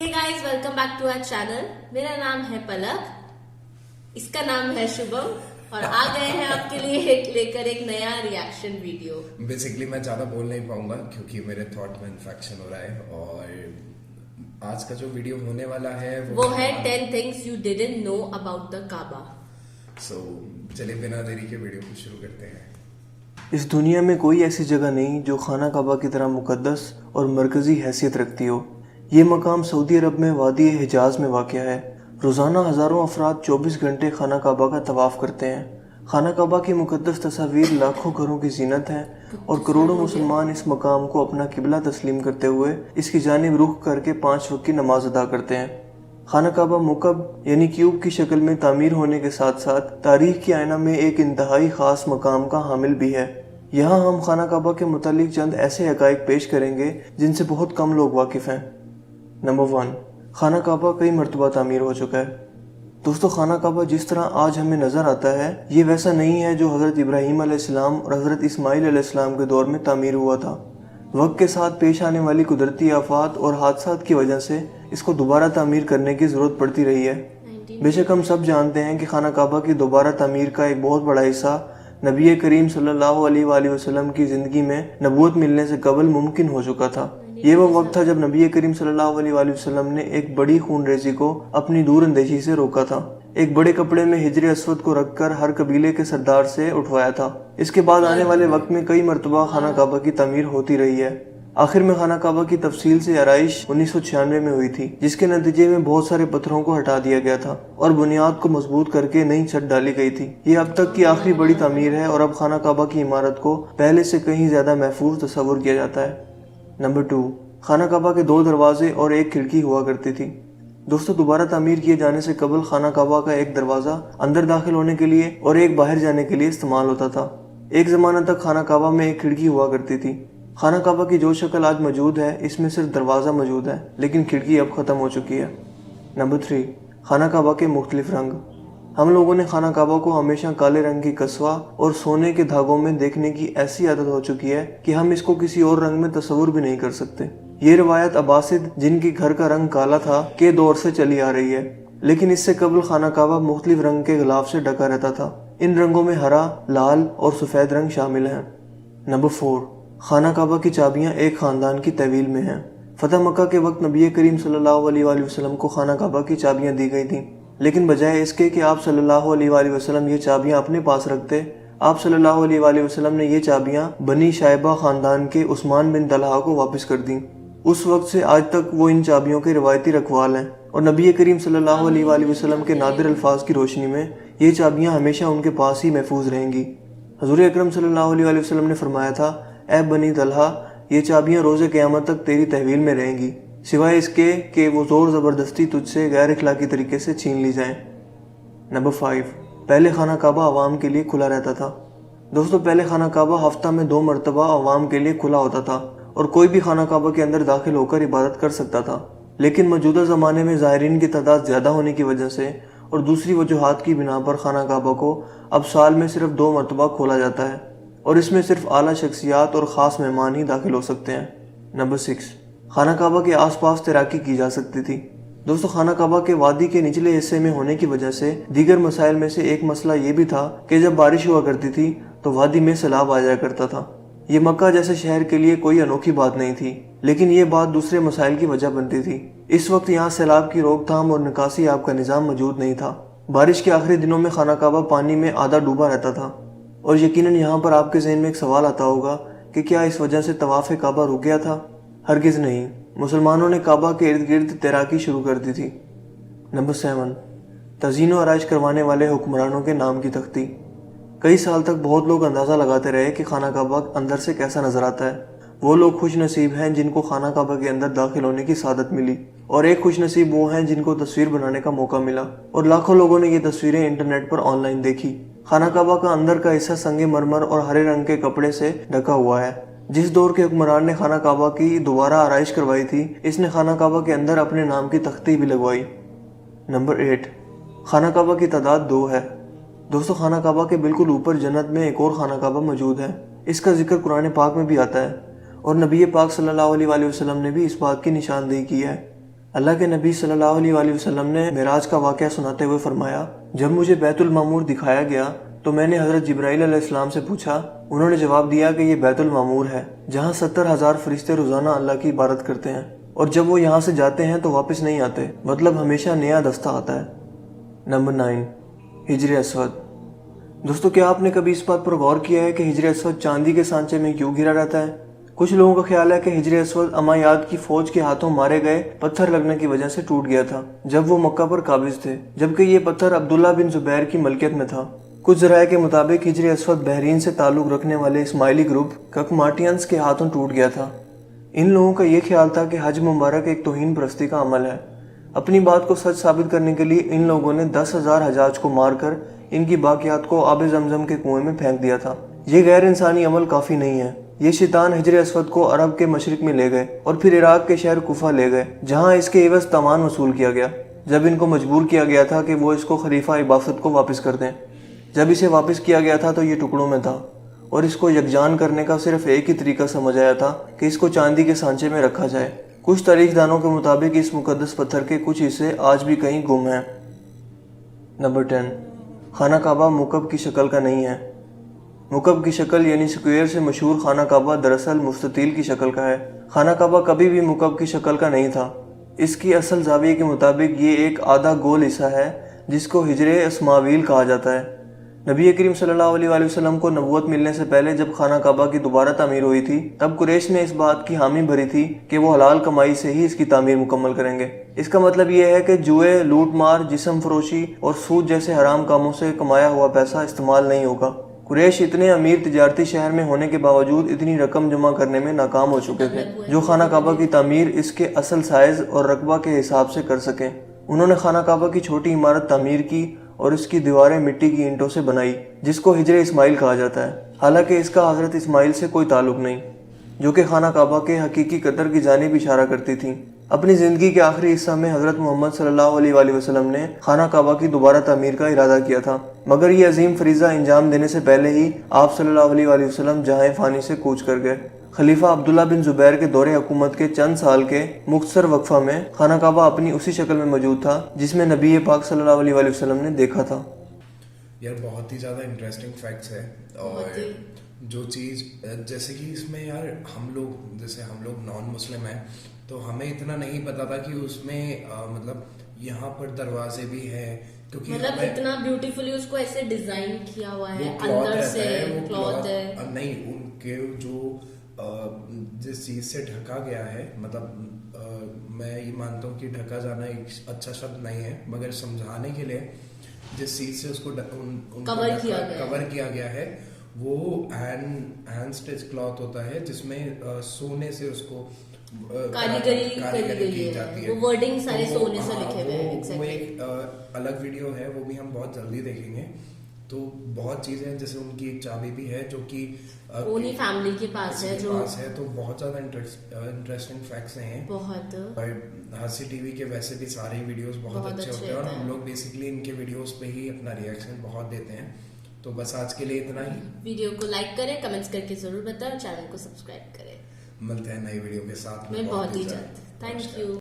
Hey guys, welcome back to our channel. मेरा नाम है पलक, इसका नाम है शुभम और आ गए हैं आपके लिए लेकर एक नया रिएक्शन वीडियो। बेसिकली मैं ज़्यादा बोल नहीं पाऊंगा क्योंकि मेरे थॉट में इन्फेक्शन हो रहा है। और आज का जो वीडियो होने वाला है वो है 10 things you didn't know about the Kaaba। सो चलिए बिना देरी के वीडियो को शुरू करते हैं। इस दुनिया में कोई ऐसी जगह नहीं जो खाना काबा की तरह मुकद्दस और मरकज़ी हैसियत रखती हो। ये मकाम सऊदी अरब में वादी हिजाज में वाक़या है। रोज़ाना हज़ारों अफराद 24 घंटे खाना काबा का तवाफ़ करते हैं। खाना काबा की मुकद्दस तस्वीर लाखों घरों की ज़ीनत है और करोड़ों मुसलमान इस मकाम को अपना किबला तस्लीम करते हुए इसकी जानिब रुख करके 5 वक्त की नमाज अदा करते हैं। खाना काबा मुकब यानी क्यूब की शक्ल में तामीर होने के साथ साथ तारीख़ की आईना में एक इंतहाई ख़ास मकाम का हामिल भी है। यहाँ हम खाना काबा के मुतालिक चंद ऐसे हक़ाइक़ पेश करेंगे जिनसे बहुत कम लोग वाकिफ़ हैं। नंबर 1, खाना काबा कई मरतबा तामीर हो चुका है। दोस्तों, खाना काबा जिस तरह आज हमें नज़र आता है ये वैसा नहीं है जो हज़रत इब्राहीम अलैहिस्सलाम और हज़रत इस्माइल अलैहिस्सलाम के दौर में तामीर हुआ था। वक्त के साथ पेश आने वाली कुदरती आफात और हादसात की वजह से इसको दोबारा तामीर करने की ज़रूरत पड़ती रही है। बेशक हम सब जानते हैं कि खाना काबा की दोबारा तामीर का एक बहुत बड़ा हिस्सा नबी करीम सल्लल्लाहु अलैहि वसल्लम की ज़िंदगी में नबूवत मिलने से कबल मुमकिन हो चुका था। ये वो वक्त था जब नबी करीम सल्लल्लाहु अलैहि वसल्लम ने एक बड़ी खून रेज़ी को अपनी दूर अंदेशी से रोका था। एक बड़े कपड़े में हिजर अस्वद को रखकर हर कबीले के सरदार से उठवाया था। इसके बाद आने वाले वक्त में कई मरतबा खाना काबा की तामीर होती रही है। आखिर में खाना काबा की तफसील से आराइश 1996 में हुई थी, जिसके नतीजे में बहुत सारे पत्थरों को हटा दिया गया था और बुनियाद को मजबूत करके नई छत डाली गई थी। ये अब तक की आखिरी बड़ी तामीर है और अब खाना काबा की इमारत को पहले से कहीं ज्यादा महफूज तस्वुर किया जाता है। नंबर 2, खाना काबा के 2 दरवाजे और एक खिड़की हुआ करती थी। दोस्तों, दोबारा तामीर किए जाने से कबल खाना काबा का एक दरवाज़ा अंदर दाखिल होने के लिए और एक बाहर जाने के लिए इस्तेमाल होता था। एक ज़माना तक खाना काबा में एक खिड़की हुआ करती थी। खाना काबा की जो शक्ल आज मौजूद है इसमें सिर्फ दरवाज़ा मौजूद है, लेकिन खिड़की अब ख़त्म हो चुकी है। नंबर 3, खाना काबा के मुख्तलिफ रंग। हम लोगों ने खाना काबा को हमेशा काले रंग की कस्वा और सोने के धागों में देखने की ऐसी आदत हो चुकी है कि हम इसको किसी और रंग में तस्वुर भी नहीं कर सकते। ये रवायत अब्बासिद, जिनकी घर का रंग काला था, के दौर से चली आ रही है, लेकिन इससे कबल खाना काबा मुख्तलिफ रंग के गिलाफ से ढका रहता था। इन रंगों में हरा, लाल और सफ़ेद रंग शामिल हैं। नंबर 4, खाना काबा की चाबियाँ एक ख़ानदान की तहवील में हैं। फतह मक्का के वक्त नबी करीम सल्लल्लाहु अलैहि वसल्लम को खाना काबा की चाबियाँ दी गई थीं, लेकिन बजाय इसके कि आप सल्लल्लाहु अलैहि वसल्लम ये चाबियाँ अपने पास रखते, आप सल्लल्लाहु अलैहि वसल्लम ने ये चाबियाँ बनी शाइबा ख़ानदान के उस्मान बिन तलहा को वापस कर दी। उस वक्त से आज तक वो इन चाबियों के रिवायती रखवाल हैं और नबी करीम सल्लल्लाहु अलैहि वसल्लम के नादिर अल्फाज की रोशनी में ये चाबियाँ हमेशा उनके पास ही महफूज रहेंगी। हज़ूर अकरम सल्लल्लाहु अलैहि वसल्लम ने फरमाया था, ऐ बनी तलहा, ये चाबियाँ रोज़े क़यामत तक तेरी तहवील में रहेंगी, सिवाय इसके कि वो ज़ोर ज़बरदस्ती तुझसे गैर इखलाकी तरीके से छीन ली जाएँ। नंबर 5, पहले खाना काबा आवाम के लिए खुला रहता था। दोस्तों, पहले खाना काबा हफ्ता में 2 मरतबा आवाम के लिए खुला होता था और कोई भी खाना काबा के अंदर दाखिल होकर इबादत कर सकता था। लेकिन मौजूदा ज़माने में ज़ायरीन की तादाद ज़्यादा होने की वजह से और दूसरी वजूहात की बिना पर खाना काबा को अब साल में सिर्फ 2 मरतबा खोला जाता है और इसमें सिर्फ आला शख्सियात और ख़ास मेहमान ही दाखिल हो सकते हैं। नंबर 6, खाना काबा के आसपास तैराकी की जा सकती थी। दोस्तों, खाना काबा के वादी के निचले हिस्से में होने की वजह से दीगर मसाइल में से एक मसला ये भी था कि जब बारिश हुआ करती थी तो वादी में सैलाब आ जाया करता था। ये मक्का जैसे शहर के लिए कोई अनोखी बात नहीं थी, लेकिन ये बात दूसरे मसाइल की वजह बनती थी। इस वक्त यहाँ सैलाब की रोकथाम और निकासी आब का निज़ाम मौजूद नहीं था। बारिश के आखिरी दिनों में खाना काबा पानी में आधा डूबा रहता था और यकीनन यहाँ पर आपके ज़हन में एक सवाल आता होगा कि क्या इस वजह से तवाफ़ काबा रुक गया था? हरगिज़ नहीं, मुसलमानों ने काबा के इर्द गिर्द तैराकी शुरू कर दी थी। नंबर 7, तज़ीन व आराइश करवाने वाले हुक्मरानों के नाम की तख्ती। कई साल तक बहुत लोग अंदाज़ा लगाते रहे कि खाना काबा अंदर से कैसा नज़र आता है। वो लोग खुश नसीब हैं जिनको खाना काबा के अंदर दाखिल होने की सादत मिली और एक खुश नसीब वो हैं जिनको तस्वीर बनाने का मौका मिला और लाखों लोगों ने ये तस्वीरें इंटरनेट पर ऑनलाइन देखी। खाना काबा का अंदर का हिस्सा संगे मरमर और हरे रंग के कपड़े से ढका हुआ है। जिस दौर के हुक्मरान ने खाना काबा की दोबारा आराइश करवाई थी, इसने खाना काबा के अंदर अपने नाम की तख्ती भी लगवाई। नंबर 8, खाना काबा की तादाद 2 है। दोस्तों, खाना काबा के बिल्कुल ऊपर जन्नत में एक और खाना काबा मौजूद है। इसका जिक्र कुरान पाक में भी आता है और नबी पाक सल्लल्लाहु अलैहि वसल्लम ने भी इस बात की निशानदेही की है। اللہ کے نبی صلی اللہ علیہ وآلہ وسلم نے معراج کا واقعہ سناتے ہوئے فرمایا، جب مجھے بیت المعمور دکھایا گیا تو میں نے حضرت جبرائیل علیہ السلام سے پوچھا. انہوں نے جواب دیا کہ یہ بیت المعمور ہے جہاں 70,000 فرشتے روزانہ اللہ کی عبادت کرتے ہیں، اور جب وہ یہاں سے جاتے ہیں تو واپس نہیں آتے، مطلب ہمیشہ نیا دستہ آتا ہے. نمبر 9، حجر اسود. دوستو، کیا آپ نے کبھی اس بات پر غور کیا ہے کہ حجر اسود چاندی کے سانچے میں کیوں گھرا رہتا ہے؟ کچھ لوگوں کا خیال ہے کہ حجر اسود امویاد کی فوج کے ہاتھوں مارے گئے پتھر لگنے کی وجہ سے ٹوٹ گیا تھا جب وہ مکہ پر قابض تھے، جبکہ یہ پتھر عبداللہ بن زبیر کی ملکیت میں تھا. کچھ ذرائع کے مطابق حجر اسود بحرین سے تعلق رکھنے والے اسماعیلی گروپ ککماٹینز کے ہاتھوں ٹوٹ گیا تھا. ان لوگوں کا یہ خیال تھا کہ حج مبارک ایک توہین پرستی کا عمل ہے. اپنی بات کو سچ ثابت کرنے کے لیے ان لوگوں نے 10,000 حجاج کو مار کر ان کی باقیات کو آب زمزم کے کنویں میں پھینک دیا تھا. یہ غیر انسانی عمل کافی نہیں ہے. یہ شیطان حجر اسود کو عرب کے مشرق میں لے گئے اور پھر عراق کے شہر کوفہ لے گئے، جہاں اس کے عوض تاوان وصول کیا گیا. جب ان کو مجبور کیا گیا تھا کہ وہ اس کو خلیفہ عباست کو واپس کر دیں. جب اسے واپس کیا گیا تھا تو یہ ٹکڑوں میں تھا، اور اس کو یکجان کرنے کا صرف ایک ہی طریقہ سمجھ آیا تھا کہ اس کو چاندی کے سانچے میں رکھا جائے. کچھ تاریخ دانوں کے مطابق اس مقدس پتھر کے کچھ حصے آج بھی کہیں گم ہیں. نمبر 10، خانہ کعبہ مکعب کی شکل کا نہیں ہے. مکعب کی شکل یعنی سکوئر سے مشہور خانہ کعبہ دراصل مستطیل کی شکل کا ہے. خانہ کعبہ کبھی بھی مکعب کی شکل کا نہیں تھا. اس کی اصل زاویے کے مطابق یہ ایک آدھا گول حصہ ہے جس کو حجر اسماعیل کہا جاتا ہے. نبی کریم صلی اللہ علیہ وآلہ وسلم کو نبوت ملنے سے پہلے جب خانہ کعبہ کی دوبارہ تعمیر ہوئی تھی، تب قریش نے اس بات کی حامی بھری تھی کہ وہ حلال کمائی سے ہی اس کی تعمیر مکمل کریں گے. اس کا مطلب یہ ہے کہ جوئے، لوٹ مار، جسم فروشی اور سود جیسے حرام کاموں سے کمایا ہوا پیسہ استعمال نہیں ہوگا. قریش اتنے امیر تجارتی شہر میں ہونے کے باوجود اتنی رقم جمع کرنے میں ناکام ہو چکے تھے جو خانہ کعبہ کی تعمیر اس کے اصل سائز اور رقبہ کے حساب سے کر سکیں. انہوں نے خانہ کعبہ کی چھوٹی عمارت تعمیر کی اور اس کی دیواریں مٹی کی اینٹوں سے بنائی، جس کو حجر اسماعیل کہا جاتا ہے، حالانکہ اس کا حضرت اسماعیل سے کوئی تعلق نہیں، جو کہ خانہ کعبہ کے حقیقی قدر کی جانب اشارہ کرتی تھیں. اپنی زندگی کے آخری حصہ میں حضرت محمد صلی اللہ علیہ وآلہ وسلم نے خانہ کعبہ کی دوبارہ تعمیر کا ارادہ کیا تھا، مگر یہ عظیم فریضہ انجام دینے سے پہلے ہی آپ صلی اللہ علیہ وآلہ وسلم جہاں فانی سے کوچ کر گئے. خلیفہ عبداللہ بن زبیر کے دور حکومت کے چند سال کے مختصر وقفہ میں خانہ کعبہ اپنی اسی شکل میں موجود تھا جس میں نبی پاک صلی اللہ علیہ وآلہ وسلم نے دیکھا تھا. یار بہت ہی زیادہ انٹرسٹنگ فیکٹس ہے، اور جو چیز جیسے کہ اس میں یار ہم لوگ نان مسلم ہیں تو ہمیں اتنا نہیں پتا تھا کہ اس میں مطلب یہاں پر دروازے بھی ہیں، کیونکہ مطلب اتنا بیوٹیفلی اس کو ایسے ڈیزائن کیا ہوا ہے، اندر سے کلاتھ ہے. نہیں، ان کے جو جس چیز سے ڈھکا گیا ہے، مطلب میں یہ مانتا ہوں کہ ڈھکا جانا ایک اچھا شبد نہیں ہے، مگر سمجھانے کے لیے جس چیز سے اس کو کور کیا گیا ہے وہ ہینڈ سٹچ کلاتھ ہوتا ہے، جس میں سونے سے اس کو کاریگری کی جاتی ہے. وہ ورڈنگ سارے سونے سے لکھے ہوئے ہیں. وہ ایک الگ ویڈیو ہے، وہ بھی ہم بہت جلدی دیکھیں گے. تو بہت چیزیں جیسے ان کی ایک چابی بھی ہے جو کہ انہی فیملی کے پاس ہے، تو بہت زیادہ انٹرسٹنگ فیکٹس ہیں بہت. اور ہنسی ٹی وی کے ویسے بھی سارے ویڈیوز بہت اچھے ہوتے ہیں، اور ہم لوگ بیسکلی ان کے ویڈیوز پہ ہی اپنا ریئیکشن بہت دیتے ہیں. تو بس آج کے لیے اتنا ہی. ویڈیو کو لائک کریں، کمنٹس کر کے ضرور بتائیں، اور چینل کو سبسکرائب کریں. ملتے ہیں نئی ویڈیو کے ساتھ میں بہت ہی جلد. Thank you.